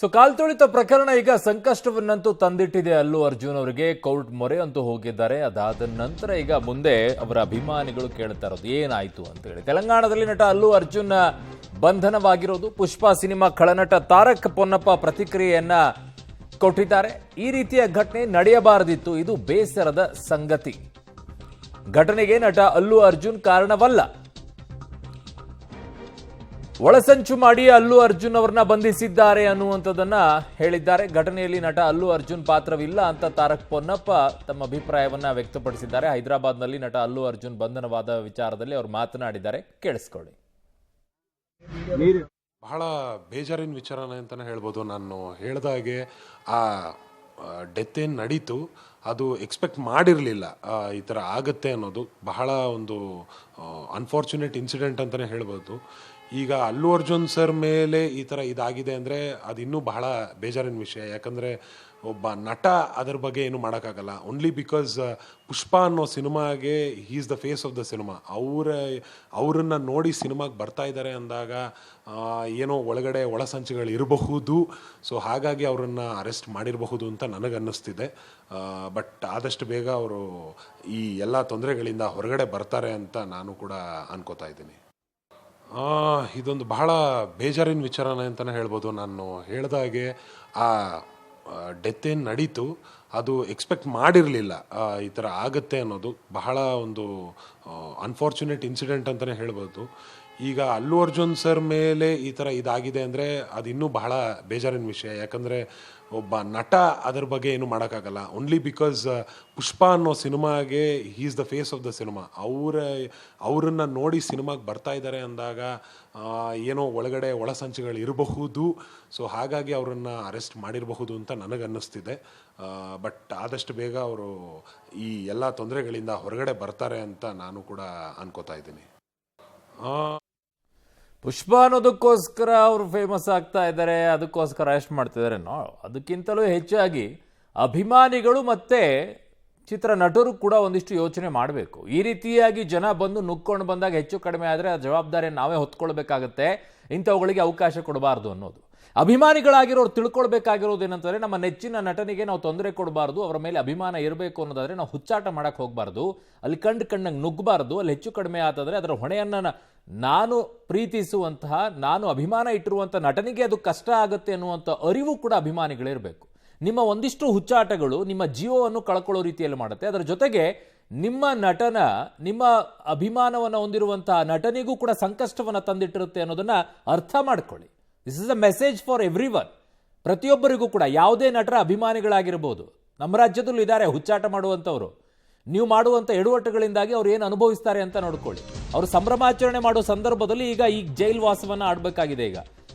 ಕಾಲ್ತುಳಿತ ಪ್ರಕರಣ ಈಗ ಸಂಕಷ್ಟವನ್ನಂತೂ ತಂದಿಟ್ಟಿದೆ. ಅಲ್ಲು ಅರ್ಜುನ್ ಅವರಿಗೆ ಕೋರ್ಟ್ ಮೊರೆ ಅಂತೂ ಹೋಗಿದ್ದಾರೆ. ಅದಾದ ನಂತರ ಈಗ ಮುಂದೆ ಅವರ ಅಭಿಮಾನಿಗಳು ಕೇಳ್ತಾ ಇರೋದು ಏನಾಯ್ತು ಅಂತ ಹೇಳಿ. ತೆಲಂಗಾಣದಲ್ಲಿ ನಟ ಅಲ್ಲು ಅರ್ಜುನ್ ಬಂಧನವಾಗಿರೋದು. ಪುಷ್ಪ ಸಿನಿಮಾ ಖಳನಟ ತಾರಕ್ ಪೊನ್ನಪ್ಪ ಪ್ರತಿಕ್ರಿಯೆಯನ್ನ ಕೊಟ್ಟಿದ್ದಾರೆ. ಈ ರೀತಿಯ ಘಟನೆ ನಡೆಯಬಾರದಿತ್ತು, ಇದು ಬೇಸರದ ಸಂಗತಿ. ಘಟನೆಗೆ ನಟ ಅಲ್ಲು ಅರ್ಜುನ್ ಕಾರಣವಲ್ಲ. ಒಳಸಂಚು ಮಾಡಿ ಅಲ್ಲು ಅರ್ಜುನ್ ಅವರನ್ನ ಬಂಧಿಸಿದ್ದಾರೆ ಅನ್ನುವಂಥದ್ದನ್ನ ಹೇಳಿದ್ದಾರೆ. ಘಟನೆಯಲ್ಲಿ ನಟ ಅಲ್ಲು ಅರ್ಜುನ್ ಪಾತ್ರವಿಲ್ಲ ಅಂತ ತಾರಕ್ ಪೊನ್ನಪ್ಪ ತಮ್ಮ ಅಭಿಪ್ರಾಯವನ್ನ ವ್ಯಕ್ತಪಡಿಸಿದ್ದಾರೆ. ಹೈದರಾಬಾದ್ನಲ್ಲಿ ನಟ ಅಲ್ಲು ಅರ್ಜುನ್ ಬಂಧನವಾದ ವಿಚಾರದಲ್ಲಿ ಅವರು ಮಾತನಾಡಿದ್ದಾರೆ. ಕೇಳಿಸ್ಕೊಳ್ಳಿ. ಬಹಳ ಬೇಜಾರಿನ ವಿಚಾರನೆ ಅಂತಾನೆ ಹೇಳ್ಬೋದು. ನಾನು ಹೇಳಿದಾಗೆ ಆ ಡೆತ್ ಏನು ನಡೀತು ಅದು ಎಕ್ಸ್ಪೆಕ್ಟ್ ಮಾಡಿರಲಿಲ್ಲ ಈ ಥರ ಆಗುತ್ತೆ ಅನ್ನೋದು. ಬಹಳ ಒಂದು ಅನ್ಫಾರ್ಚುನೇಟ್ ಇನ್ಸಿಡೆಂಟ್ ಅಂತಲೇ ಹೇಳ್ಬೋದು. ಈಗ ಅಲ್ಲು ಅರ್ಜುನ್ ಸರ್ ಮೇಲೆ ಈ ಥರ ಇದಾಗಿದೆ ಅಂದರೆ ಅದು ಇನ್ನೂ ಬಹಳ ಬೇಜಾರಿನ ವಿಷಯ. ಯಾಕಂದರೆ ಒಬ್ಬ ನಟ ಅದರ ಬಗ್ಗೆ ಏನು ಮಾಡೋಕ್ಕಾಗಲ್ಲ. ಓನ್ಲಿ ಬಿಕಾಸ್ ಪುಷ್ಪ ಅನ್ನೋ ಸಿನಿಮಾಗೆ he is the face of the cinema. ಅವರನ್ನು ನೋಡಿ ಸಿನಿಮಾಗೆ ಬರ್ತಾ ಇದ್ದಾರೆ ಅಂದಾಗ ಏನೋ ಒಳಗಡೆ ಒಳಸಂಚುಗಳು ಇರಬಹುದು. ಸೊ ಹಾಗಾಗಿ ಅವರನ್ನು ಅರೆಸ್ಟ್ ಮಾಡಿರಬಹುದು ಅಂತ ನನಗನ್ನಿಸ್ತಿದೆ. ಬಟ್ ಆದಷ್ಟು ಬೇಗ ಅವರು ಈ ಎಲ್ಲ ತೊಂದರೆಗಳಿಂದ ಹೊರಗಡೆ ಬರ್ತಾರೆ ಅಂತ ನಾನು ಕೂಡ ಅನ್ಕೋತಾ ಇದ್ದೀನಿ. ಇದೊಂದು ಬಹಳ ಬೇಜಾರಿನ ವಿಚಾರನೆ ಅಂತಲೇ ಹೇಳ್ಬೋದು. ನಾನು ಹೇಳಿದಾಗೆ ಆ ಡೆತ್ ಏನು ನಡೀತು ಅದು ಎಕ್ಸ್ಪೆಕ್ಟ್ ಮಾಡಿರಲಿಲ್ಲ ಈ ಥರ ಆಗುತ್ತೆ ಅನ್ನೋದು. ಬಹಳ ಒಂದು ಅನ್ಫಾರ್ಚುನೇಟ್ ಇನ್ಸಿಡೆಂಟ್ ಅಂತಲೇ ಹೇಳ್ಬೋದು. ಈಗ ಅಲ್ಲು ಅರ್ಜುನ್ ಸರ್ ಮೇಲೆ ಈ ಥರ ಇದಾಗಿದೆ ಅಂದರೆ ಅದು ಇನ್ನೂ ಬಹಳ ಬೇಜಾರಿನ ವಿಷಯ. ಯಾಕಂದರೆ ಒಬ್ಬ ನಟ ಅದರ ಬಗ್ಗೆ ಏನು ಮಾಡೋಕ್ಕಾಗಲ್ಲ. ಓನ್ಲಿ ಬಿಕಾಸ್ ಪುಷ್ಪ ಅನ್ನೋ ಸಿನಿಮಾಗೆ he is the face of the cinema. ಅವರನ್ನು ನೋಡಿ ಸಿನಿಮಾಗೆ ಬರ್ತಾ ಇದ್ದಾರೆ ಅಂದಾಗ ಏನೋ ಒಳಗಡೆ ಒಳಸಂಚುಗಳು ಇರಬಹುದು. ಸೊ ಹಾಗಾಗಿ ಅವರನ್ನು ಅರೆಸ್ಟ್ ಮಾಡಿರಬಹುದು ಅಂತ ನನಗನ್ನಿಸ್ತಿದೆ. ಬಟ್ ಆದಷ್ಟು ಬೇಗ ಅವರು ಈ ಎಲ್ಲ ತೊಂದರೆಗಳಿಂದ ಹೊರಗಡೆ ಬರ್ತಾರೆ ಅಂತ ನಾನು ಕೂಡ ಅನ್ಕೋತಾ ಇದ್ದೀನಿ. ಪುಷ್ಪ ಅನ್ನೋದಕ್ಕೋಸ್ಕರ ಅವರು ಫೇಮಸ್ ಆಗ್ತಾ ಇದ್ದಾರೆ, ಅದಕ್ಕೋಸ್ಕರ ಅರೆಸ್ಟ್ ಮಾಡ್ತಿದ್ದಾರೆ. ಅದಕ್ಕಿಂತಲೂ ಹೆಚ್ಚಾಗಿ ಅಭಿಮಾನಿಗಳು ಮತ್ತೆ ಚಿತ್ರ ನಟರು ಕೂಡ ಒಂದಿಷ್ಟು ಯೋಚನೆ ಮಾಡಬೇಕು. ಈ ರೀತಿಯಾಗಿ ಜನ ಬಂದು ನುಗ್ಕೊಂಡು ಬಂದಾಗ ಹೆಚ್ಚು ಕಡಿಮೆ ಆದರೆ ಆ ಜವಾಬ್ದಾರಿ ನಾವೇ ಹೊತ್ಕೊಳ್ಬೇಕಾಗತ್ತೆ. ಇಂಥವುಗಳಿಗೆ ಅವಕಾಶ ಕೊಡಬಾರ್ದು ಅನ್ನೋದು ಅಭಿಮಾನಿಗಳಾಗಿರೋರು ತಿಳ್ಕೊಳ್ಬೇಕಾಗಿರೋದು ಏನಂತಂದರೆ, ನಮ್ಮ ನೆಚ್ಚಿನ ನಟನಿಗೆ ನಾವು ತೊಂದರೆ ಕೊಡಬಾರ್ದು, ಅವರ ಮೇಲೆ ಅಭಿಮಾನ ಇರಬೇಕು ಅನ್ನೋದಾದರೆ ನಾವು ಹುಚ್ಚಾಟ ಮಾಡಕ್ಕೆ ಹೋಗಬಾರ್ದು, ಅಲ್ಲಿ ಕಂಡಂಗೆ ನುಗ್ಗಬಾರ್ದು. ಅಲ್ಲಿ ಹೆಚ್ಚು ಕಡಿಮೆ ಆತಾದರೆ ಅದರ ಹೊಣೆಯನ್ನು ನಾನು ಪ್ರೀತಿಸುವಂತಹ, ನಾನು ಅಭಿಮಾನ ಇಟ್ಟಿರುವಂಥ ನಟನಿಗೆ ಅದು ಕಷ್ಟ ಆಗುತ್ತೆ ಅನ್ನುವಂಥ ಅರಿವು ಕೂಡ ಅಭಿಮಾನಿಗಳಿರಬೇಕು. ನಿಮ್ಮ ಒಂದಿಷ್ಟು ಹುಚ್ಚಾಟಗಳು ನಿಮ್ಮ ಜೀವವನ್ನು ಕಳ್ಕೊಳ್ಳೋ ರೀತಿಯಲ್ಲಿ ಮಾಡುತ್ತೆ. ಅದರ ಜೊತೆಗೆ ನಿಮ್ಮ ನಟನ, ನಿಮ್ಮ ಅಭಿಮಾನವನ್ನು ಹೊಂದಿರುವಂತಹ ನಟನಿಗೂ ಕೂಡ ಸಂಕಷ್ಟವನ್ನು ತಂದಿಟ್ಟಿರುತ್ತೆ ಅನ್ನೋದನ್ನು ಅರ್ಥ ಮಾಡ್ಕೊಳ್ಳಿ. This is a message for every one. ಪ್ರತಿಯೊಬ್ಬರಿಗೂ ಕೂಡ, ಯಾವುದೇ ನಟರ ಅಭಿಮಾನಿಗಳಾಗಿರ್ಬೋದು. ನಮ್ಮ ರಾಜ್ಯದಲ್ಲೂ ಇದ್ದಾರೆ ಹುಚ್ಚಾಟ ಮಾಡುವಂಥವ್ರು. ನೀವು ಮಾಡುವಂಥ ಎಡವಟ್ಟುಗಳಿಂದಾಗಿ ಅವ್ರು ಏನು ಅನುಭವಿಸ್ತಾರೆ ಅಂತ ನೋಡ್ಕೊಳ್ಳಿ. ಅವರು ಸಂಭ್ರಮಾಚರಣೆ ಮಾಡೋ ಸಂದರ್ಭದಲ್ಲಿ ಈಗ ಈ ಜೈಲ್ ವಾಸವನ್ನು ಆಡಬೇಕಾಗಿದೆ. ಈಗ